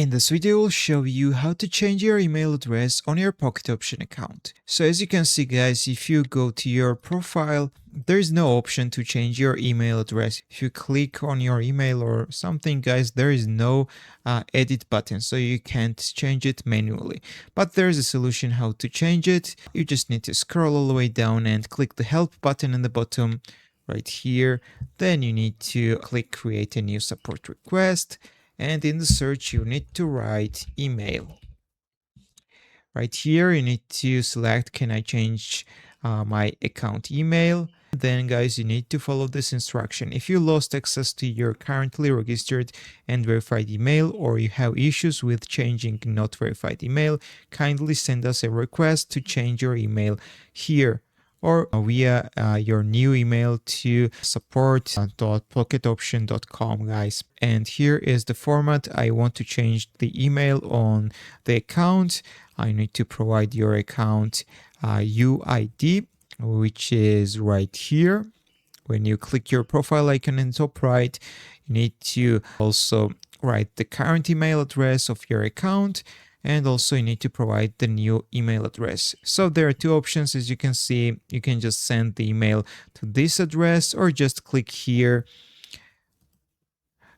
In this video, I'll show you how to change your email address on your Pocket Option account. So as you can see guys, if you go to your profile, there is no option to change your email address. If you click on your email or something guys, there is no edit button, so you can't change it manually. But there is a solution how to change it. You just need to scroll all the way down and click the help button in the bottom right here. Then you need to click create a new support request. And in the search, you need to write email. Right here, you need to select, can I change my account email? Then guys, you need to follow this instruction. If you lost access to your currently registered and verified email, or you have issues with changing not verified email, kindly send us a request to change your email here, or via your new email to support.pocketoption.com guys. And here is the format. I want to change the email on the account. I need to provide your account UID, which is right here. When you click your profile icon in top right, you need to also write the current email address of your account, and also you need to provide the new email address. So there are two options. As you can see, you can just send the email to this address or just click here.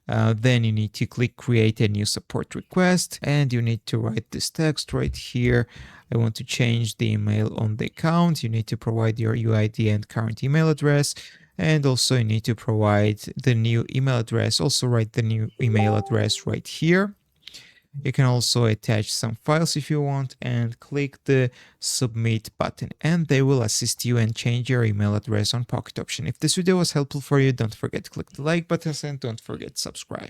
Then you need to click create a new support request, and you need to write this text right here. I want to change the email on the account. You need to provide your UID and current email address. And also you need to provide the new email address. Also write the new email address right here. You can also attach some files if you want and click the submit button, and they will assist you and change your email address on Pocket Option. If this video was helpful for you, don't forget to click the like button and don't forget to subscribe.